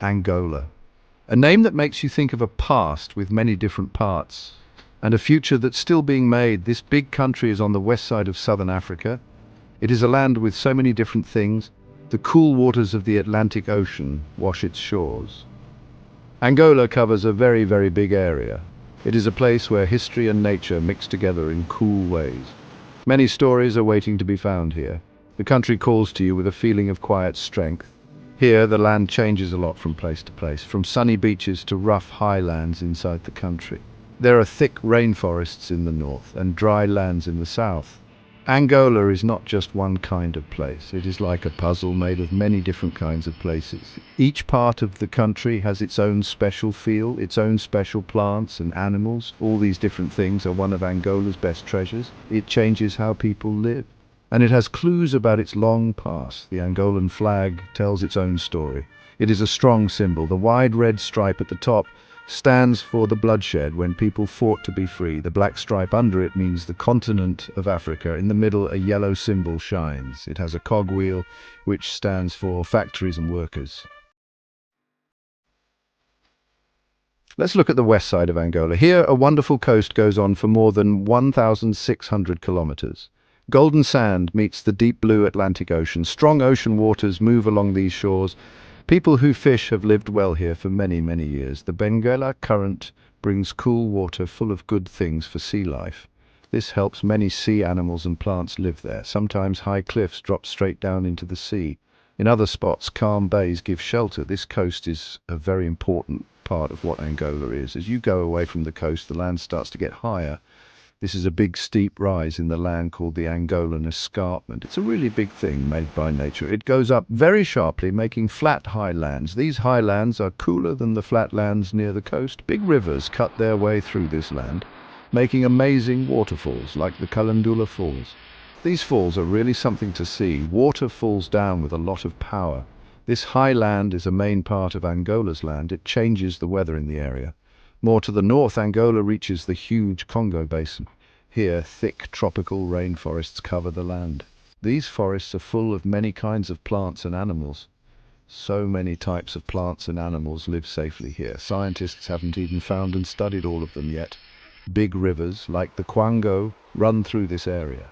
Angola. A name that makes you think of a past with many different parts, and a future that's still being made. This big country is on the west side of southern Africa. It is a land with so many different things. The cool waters of the Atlantic Ocean wash its shores. Angola covers a very, very big area. It is a place where history and nature mix together in cool ways. Many stories are waiting to be found here. The country calls to you with a feeling of quiet strength. Here, the land changes a lot from place to place, from sunny beaches to rough highlands inside the country. There are thick rainforests in the north and dry lands in the south. Angola is not just one kind of place. It is like a puzzle made of many different kinds of places. Each part of the country has its own special feel, its own special plants and animals. All these different things are one of Angola's best treasures. It changes how people live. And it has clues about its long past. The Angolan flag tells its own story. It is a strong symbol. The wide red stripe at the top stands for the bloodshed when people fought to be free. The black stripe under it means the continent of Africa. In the middle, a yellow symbol shines. It has a cogwheel, which stands for factories and workers. Let's look at the west side of Angola. Here, a wonderful coast goes on for more than 1,600 kilometers. Golden sand meets the deep blue Atlantic Ocean. Strong ocean waters move along these shores. People who fish have lived well here for many, many years. The Benguela current brings cool water full of good things for sea life. This helps many sea animals and plants live there. Sometimes high cliffs drop straight down into the sea. In other spots, calm bays give shelter. This coast is a very important part of what Angola is. As you go away from the coast, the land starts to get higher. This is a big steep rise in the land called the Angolan escarpment. It's a really big thing made by nature. It goes up very sharply, making flat highlands. These highlands are cooler than the flatlands near the coast. Big rivers cut their way through this land, making amazing waterfalls like the Kalandula Falls. These falls are really something to see. Water falls down with a lot of power. This highland is a main part of Angola's land. It changes the weather in the area. More to the north, Angola reaches the huge Congo Basin. Here, thick tropical rainforests cover the land. These forests are full of many kinds of plants and animals. So many types of plants and animals live safely here. Scientists haven't even found and studied all of them yet. Big rivers, like the Kwango, run through this area.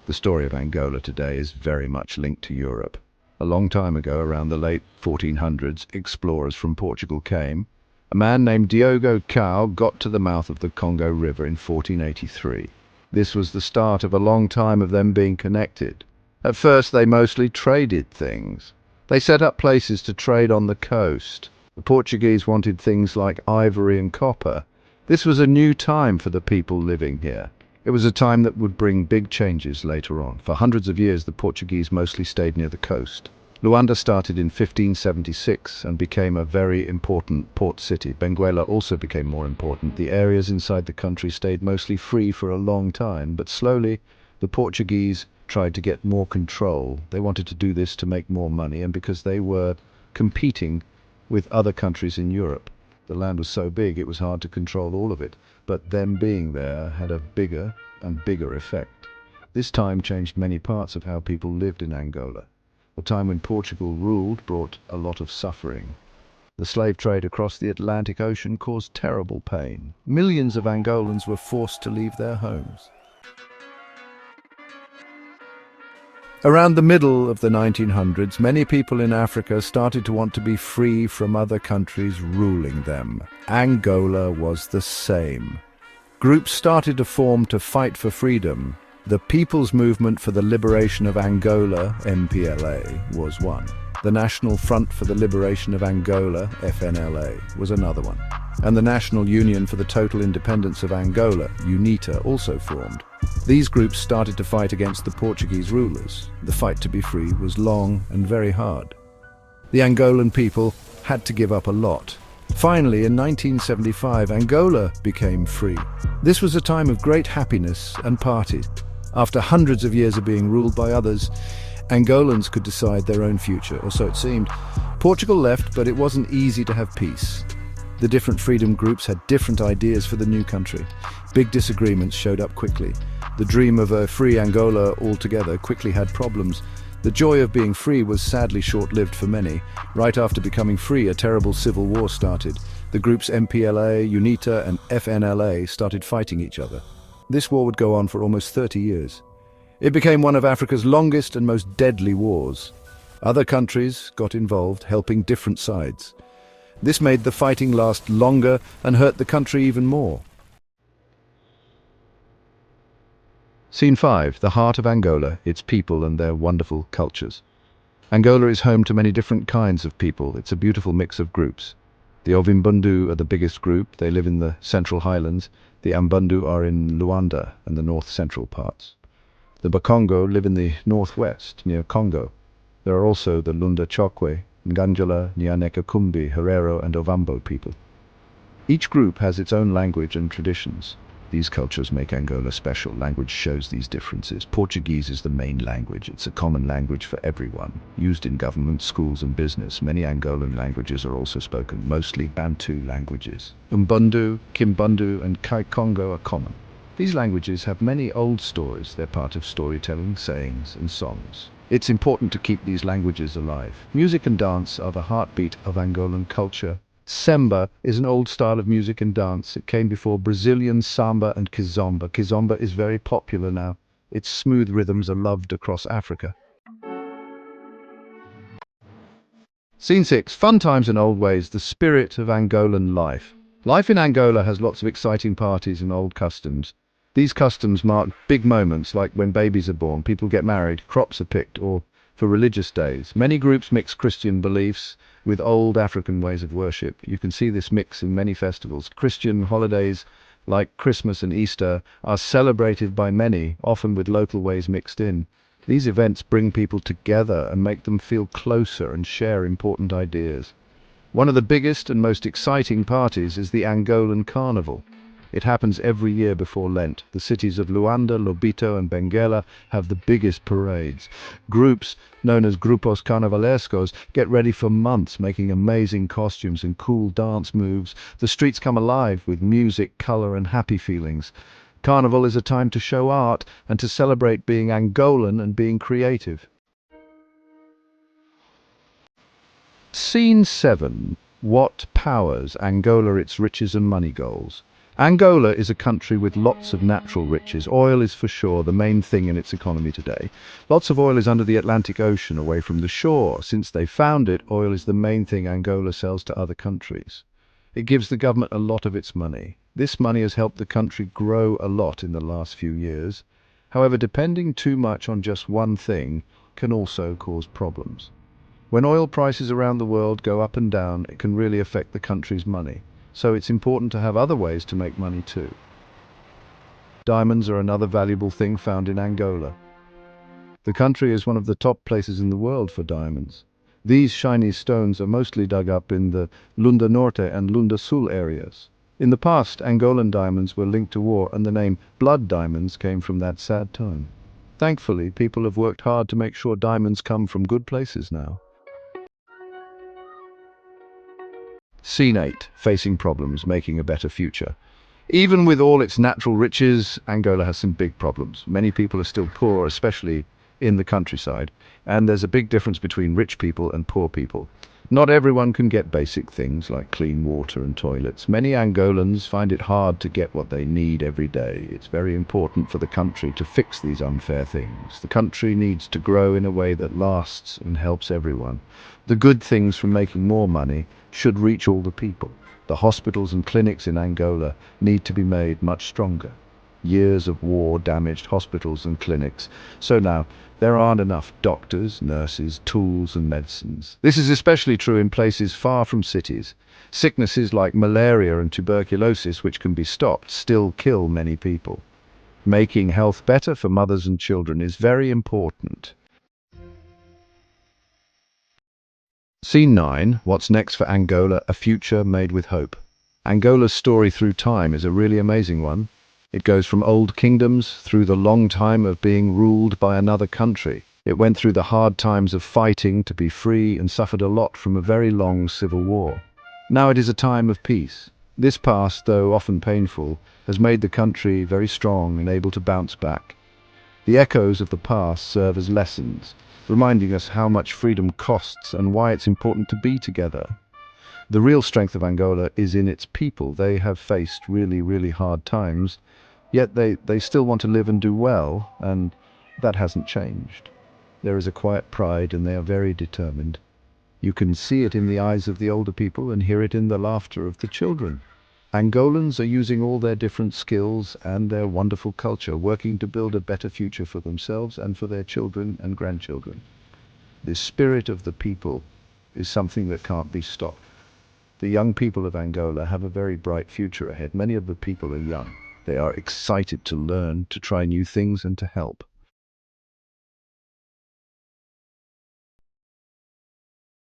The story of Angola today is very much linked to Europe. A long time ago, around the late 1400s, explorers from Portugal came. A man named Diogo Cao got to the mouth of the Congo River in 1483. This was the start of a long time of them being connected. At first, they mostly traded things. They set up places to trade on the coast. The Portuguese wanted things like ivory and copper. This was a new time for the people living here. It was a time that would bring big changes later on. For hundreds of years, the Portuguese mostly stayed near the coast. Luanda started in 1576 and became a very important port city. Benguela also became more important. The areas inside the country stayed mostly free for a long time, but slowly the Portuguese tried to get more control. They wanted to do this to make more money, and because they were competing with other countries in Europe. The land was so big it was hard to control all of it, but them being there had a bigger and bigger effect. This time changed many parts of how people lived in Angola. A time when Portugal ruled brought a lot of suffering. The slave trade across the Atlantic Ocean caused terrible pain. Millions of Angolans were forced to leave their homes. Around the middle of the 1900s, many people in Africa started to want to be free from other countries ruling them. Angola was the same. Groups started to form to fight for freedom. The People's Movement for the Liberation of Angola, MPLA, was one. The National Front for the Liberation of Angola, FNLA, was another one. And the National Union for the Total Independence of Angola, UNITA, also formed. These groups started to fight against the Portuguese rulers. The fight to be free was long and very hard. The Angolan people had to give up a lot. Finally, in 1975, Angola became free. This was a time of great happiness and parties. After hundreds of years of being ruled by others, Angolans could decide their own future, or so it seemed. Portugal left, but it wasn't easy to have peace. The different freedom groups had different ideas for the new country. Big disagreements showed up quickly. The dream of a free Angola altogether quickly had problems. The joy of being free was sadly short-lived for many. Right after becoming free, a terrible civil war started. The groups MPLA, UNITA and FNLA started fighting each other. This war would go on for almost 30 years. It became one of Africa's longest and most deadly wars. Other countries got involved, helping different sides. This made the fighting last longer and hurt the country even more. Scene 5. The heart of Angola, its people and their wonderful cultures. Angola is home to many different kinds of people. It's a beautiful mix of groups. The Ovimbundu are the biggest group. They live in the central highlands. The Ambundu are in Luanda and the north-central parts. The Bakongo live in the northwest, near Congo. There are also the Lunda Chokwe, Ngandjala, Nyaneka-Kumbi, Herero and Ovambo people. Each group has its own language and traditions. These cultures make Angola special. Language shows these differences. Portuguese is the main language. It's a common language for everyone, used in government, schools and business. Many Angolan languages are also spoken, mostly Bantu languages. Umbundu, Kimbundu and Kikongo are common. These languages have many old stories. They're part of storytelling, sayings and songs. It's important to keep these languages alive. Music and dance are the heartbeat of Angolan culture. Semba is an old style of music and dance. It came before Brazilian samba and kizomba. Kizomba is very popular now. Its smooth rhythms are loved across Africa. Scene 6. Fun times and old ways, the spirit of Angolan life. Life in Angola has lots of exciting parties and old customs. These customs mark big moments like when babies are born, people get married, crops are picked, or for religious days. Many groups mix Christian beliefs with old African ways of worship. You can see this mix in many festivals. Christian holidays like Christmas and Easter are celebrated by many, often with local ways mixed in. These events bring people together and make them feel closer and share important ideas. One of the biggest and most exciting parties is the Angolan Carnival. It happens every year before Lent. The cities of Luanda, Lobito and Benguela have the biggest parades. Groups, known as Grupos Carnavalescos, get ready for months, making amazing costumes and cool dance moves. The streets come alive with music, color and happy feelings. Carnival is a time to show art and to celebrate being Angolan and being creative. Scene 7. What powers Angola its riches and money goals? Angola is a country with lots of natural riches. Oil is for sure the main thing in its economy today. Lots of oil is under the Atlantic Ocean, away from the shore. Since they found it, oil is the main thing Angola sells to other countries. It gives the government a lot of its money. This money has helped the country grow a lot in the last few years. However, depending too much on just one thing can also cause problems. When oil prices around the world go up and down, it can really affect the country's money. So it's important to have other ways to make money too. Diamonds are another valuable thing found in Angola. The country is one of the top places in the world for diamonds. These shiny stones are mostly dug up in the Lunda Norte and Lunda Sul areas. In the past, Angolan diamonds were linked to war, and the name blood diamonds came from that sad time. Thankfully, people have worked hard to make sure diamonds come from good places now. Scene 8. Facing problems, making a better future. Even with all its natural riches, Angola has some big problems. Many people are still poor, especially in the countryside, and there's a big difference between rich people and poor people. Not everyone can get basic things like clean water and toilets. Many Angolans find it hard to get what they need every day. It's very important for the country to fix these unfair things. The country needs to grow in a way that lasts and helps everyone. The good things from making more money should reach all the people. The hospitals and clinics in Angola need to be made much stronger. Years of war damaged hospitals and clinics, so now there aren't enough doctors, nurses, tools and medicines. This is especially true in places far from cities. Sicknesses like malaria and tuberculosis, which can be stopped, still kill many people. Making health better for mothers and children is very important. Scene 9. What's next for Angola? A future made with hope. Angola's story through time is a really amazing one. It goes from old kingdoms through the long time of being ruled by another country. It went through the hard times of fighting to be free and suffered a lot from a very long civil war. Now it is a time of peace. This past, though often painful, has made the country very strong and able to bounce back. The echoes of the past serve as lessons. reminding us how much freedom costs and why it's important to be together. The real strength of Angola is in its people. They have faced really, really hard times, yet they still want to live and do well, and that hasn't changed. There is a quiet pride and they are very determined. You can see it in the eyes of the older people and hear it in the laughter of the children. Angolans are using all their different skills and their wonderful culture, working to build a better future for themselves and for their children and grandchildren. This spirit of the people is something that can't be stopped. The young people of Angola have a very bright future ahead. Many of the people are young. They are excited to learn, to try new things and to help.